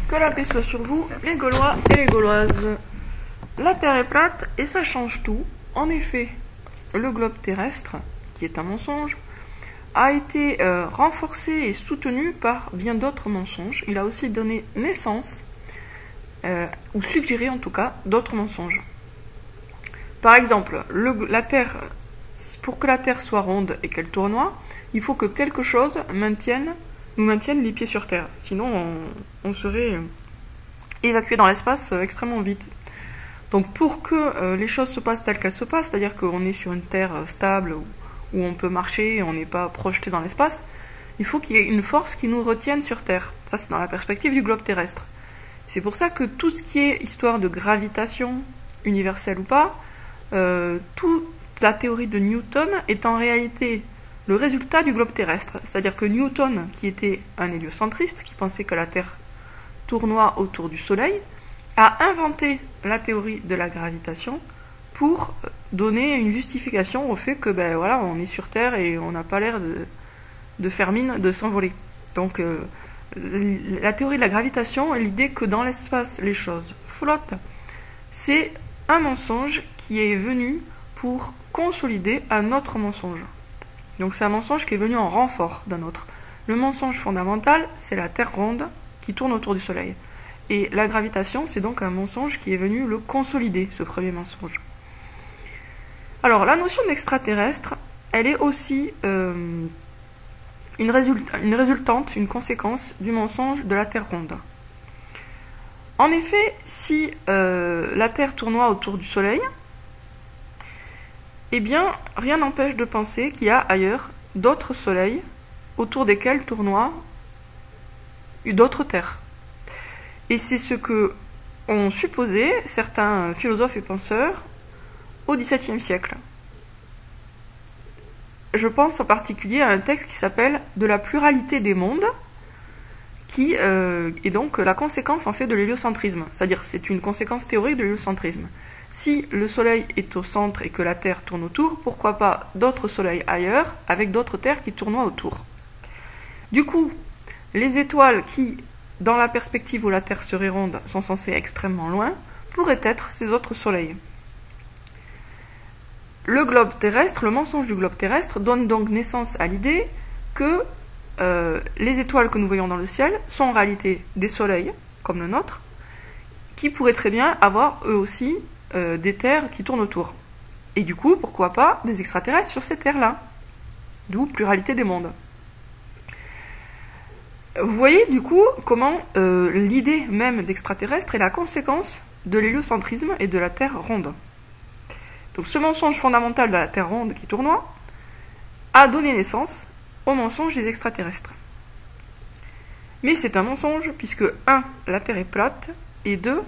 Que la paix soit sur vous, les Gaulois et les Gauloises. La Terre est plate et ça change tout. En effet, le globe terrestre, qui est un mensonge, a été renforcé et soutenu par bien d'autres mensonges. Il a aussi donné naissance, ou suggéré en tout cas, d'autres mensonges. Par exemple, la Terre, pour que la Terre soit ronde et qu'elle tournoie, il faut que quelque chose nous maintienne les pieds sur Terre. Sinon, on serait évacué dans l'espace extrêmement vite. Donc pour que les choses se passent telles qu'elles se passent, c'est-à-dire qu'on est sur une Terre stable où on peut marcher et on n'est pas projeté dans l'espace, il faut qu'il y ait une force qui nous retienne sur Terre. Ça, c'est dans la perspective du globe terrestre. C'est pour ça que tout ce qui est histoire de gravitation, universelle ou pas, toute la théorie de Newton est en réalité le résultat du globe terrestre. C'est-à-dire que Newton, qui était un héliocentriste, qui pensait que la Terre tournoie autour du Soleil, a inventé la théorie de la gravitation pour donner une justification au fait que voilà, on est sur Terre et on n'a pas l'air de faire mine de s'envoler. Donc la théorie de la gravitation et l'idée que dans l'espace les choses flottent, c'est un mensonge qui est venu pour consolider un autre mensonge. Donc c'est un mensonge qui est venu en renfort d'un autre. Le mensonge fondamental, c'est la Terre ronde qui tourne autour du Soleil. Et la gravitation, c'est donc un mensonge qui est venu le consolider, ce premier mensonge. Alors, la notion d'extraterrestre, elle est aussi une résultante, une conséquence du mensonge de la Terre ronde. En effet, si la Terre tournoie autour du Soleil, eh bien, rien n'empêche de penser qu'il y a ailleurs d'autres soleils autour desquels tournoient d'autres terres. Et c'est ce que ont supposé certains philosophes et penseurs au XVIIe siècle. Je pense en particulier à un texte qui s'appelle « De la pluralité des mondes », qui est donc la conséquence en fait de l'héliocentrisme. C'est-à-dire c'est une conséquence théorique de l'héliocentrisme. Si le Soleil est au centre et que la Terre tourne autour, pourquoi pas d'autres soleils ailleurs, avec d'autres terres qui tournoient autour. Du coup, les étoiles qui, dans la perspective où la Terre serait ronde, sont censées extrêmement loin, pourraient être ces autres soleils. Le globe terrestre, le mensonge du globe terrestre, donne donc naissance à l'idée que les étoiles que nous voyons dans le ciel sont en réalité des soleils, comme le nôtre, qui pourraient très bien avoir eux aussi des terres qui tournent autour. Et du coup, pourquoi pas des extraterrestres sur ces terres-là. D'où pluralité des mondes. Vous voyez du coup comment l'idée même d'extraterrestre est la conséquence de l'héliocentrisme et de la Terre ronde. Donc ce mensonge fondamental de la Terre ronde qui tournoie a donné naissance au mensonge des extraterrestres. Mais c'est un mensonge puisque 1. La Terre est plate et 2.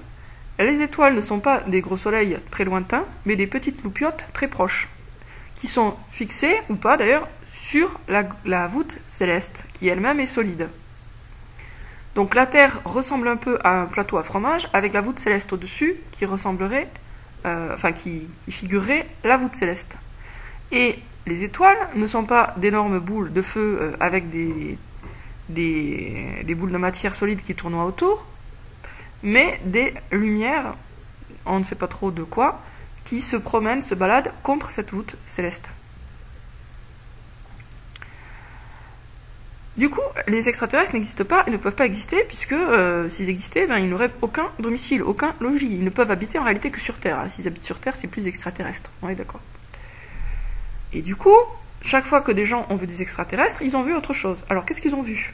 Les étoiles ne sont pas des gros soleils très lointains, mais des petites loupiottes très proches, qui sont fixées, ou pas d'ailleurs, sur la voûte céleste, qui elle-même est solide. Donc la Terre ressemble un peu à un plateau à fromage, avec la voûte céleste au-dessus, qui ressemblerait, qui figurerait la voûte céleste. Et les étoiles ne sont pas d'énormes boules de feu avec des boules de matière solide qui tournoient autour, mais des lumières, on ne sait pas trop de quoi, qui se promènent, se baladent contre cette voûte céleste. Du coup, les extraterrestres n'existent pas et ne peuvent pas exister, puisque s'ils existaient, ils n'auraient aucun domicile, aucun logis. Ils ne peuvent habiter en réalité que sur Terre. S'ils habitent sur Terre, c'est plus extraterrestre. On est d'accord. Et du coup, chaque fois que des gens ont vu des extraterrestres, ils ont vu autre chose. Alors, qu'est-ce qu'ils ont vu ?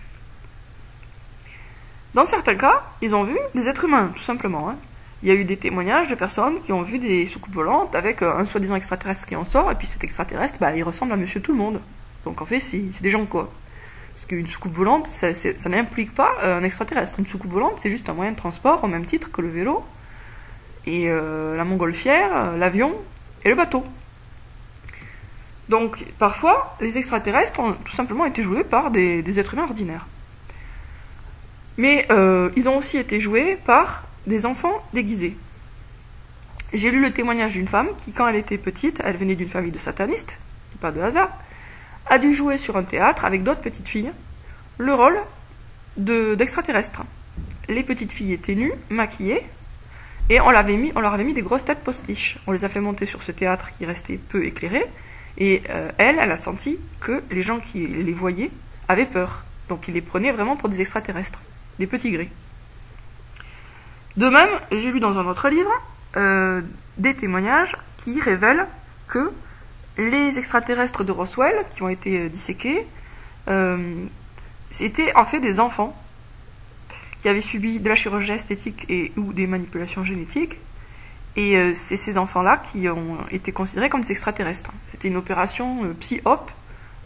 Dans certains cas, ils ont vu des êtres humains, tout simplement. Il y a eu des témoignages de personnes qui ont vu des soucoupes volantes avec un soi-disant extraterrestre qui en sort, et puis cet extraterrestre, il ressemble à Monsieur Tout-le-Monde. Donc en fait, c'est des gens quoi. Parce qu'une soucoupe volante, ça n'implique pas un extraterrestre. Une soucoupe volante, c'est juste un moyen de transport au même titre que le vélo, et la montgolfière, l'avion et le bateau. Donc parfois, les extraterrestres ont tout simplement été joués par des êtres humains ordinaires. Mais ils ont aussi été joués par des enfants déguisés. J'ai lu le témoignage d'une femme qui, quand elle était petite, elle venait d'une famille de satanistes, pas de hasard, a dû jouer sur un théâtre avec d'autres petites filles le rôle d'extraterrestre. les petites filles étaient nues, maquillées, et on leur avait mis des grosses têtes postiches. On les a fait monter sur ce théâtre qui restait peu éclairé, et elle a senti que les gens qui les voyaient avaient peur. Donc ils les prenaient vraiment pour des extraterrestres, des petits gris. De même, j'ai lu dans un autre livre des témoignages qui révèlent que les extraterrestres de Roswell, qui ont été disséqués, c'était en fait des enfants qui avaient subi de la chirurgie esthétique ou des manipulations génétiques. Et c'est ces enfants-là qui ont été considérés comme des extraterrestres. C'était une opération psy-op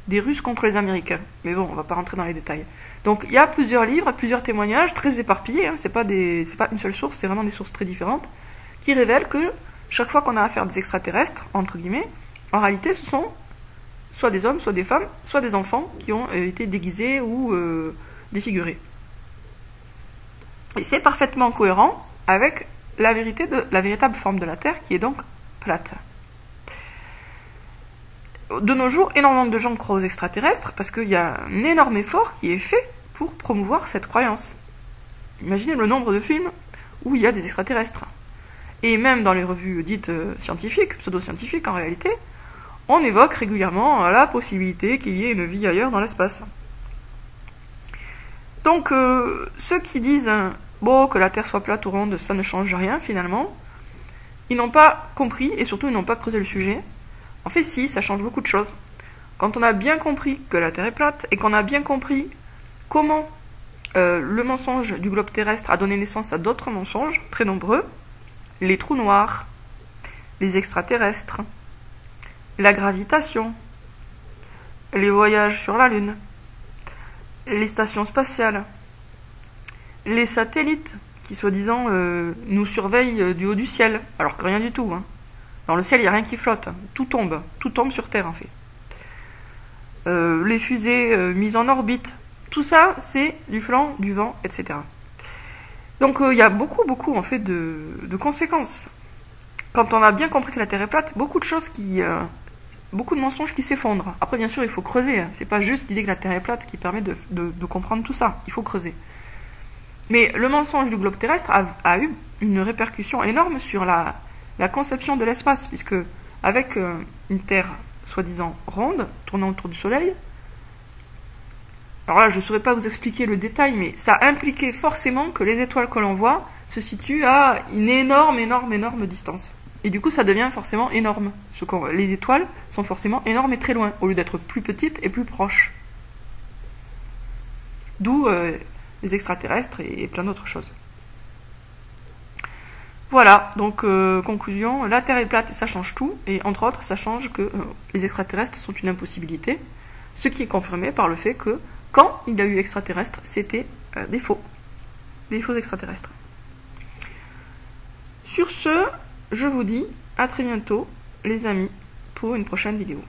des Russes contre les Américains. Mais bon, on ne va pas rentrer dans les détails. Donc il y a plusieurs livres, plusieurs témoignages, très éparpillés. Hein, c'est pas une seule source, c'est vraiment des sources très différentes, qui révèlent que chaque fois qu'on a affaire à des extraterrestres, entre guillemets, en réalité ce sont soit des hommes, soit des femmes, soit des enfants qui ont été déguisés ou défigurés. Et c'est parfaitement cohérent avec la véritable forme de la Terre, qui est donc plate. De nos jours, énormément de gens croient aux extraterrestres parce qu'il y a un énorme effort qui est fait pour promouvoir cette croyance. Imaginez le nombre de films où il y a des extraterrestres. Et même dans les revues dites scientifiques, pseudo-scientifiques en réalité, on évoque régulièrement la possibilité qu'il y ait une vie ailleurs dans l'espace. Donc, ceux qui disent que la Terre soit plate ou ronde, ça ne change rien finalement, ils n'ont pas compris et surtout ils n'ont pas creusé le sujet. En fait, si, ça change beaucoup de choses. Quand on a bien compris que la Terre est plate et qu'on a bien compris comment le mensonge du globe terrestre a donné naissance à d'autres mensonges très nombreux, les trous noirs, les extraterrestres, la gravitation, les voyages sur la Lune, les stations spatiales, les satellites qui soi-disant nous surveillent du haut du ciel, alors que rien du tout. Hein. Dans le ciel, il n'y a rien qui flotte, tout tombe sur Terre en fait. Les fusées mises en orbite, tout ça c'est du flanc, du vent, etc. Donc il y a beaucoup en fait de conséquences. Quand on a bien compris que la Terre est plate, beaucoup de mensonges qui s'effondrent. Après bien sûr il faut creuser, hein. C'est pas juste l'idée que la Terre est plate qui permet de comprendre tout ça, il faut creuser. Mais le mensonge du globe terrestre a eu une répercussion énorme sur la conception de l'espace, puisque avec une Terre soi-disant ronde, tournant autour du Soleil, alors là je ne saurais pas vous expliquer le détail, mais ça impliquait forcément que les étoiles que l'on voit se situent à une énorme distance. Et du coup ça devient forcément énorme. Les étoiles sont forcément énormes et très loin, au lieu d'être plus petites et plus proches. D'où les extraterrestres et plein d'autres choses. Voilà, donc conclusion, la Terre est plate et ça change tout, et entre autres ça change que les extraterrestres sont une impossibilité, ce qui est confirmé par le fait que quand il y a eu extraterrestres, c'était des faux extraterrestres. Sur ce, je vous dis à très bientôt les amis pour une prochaine vidéo.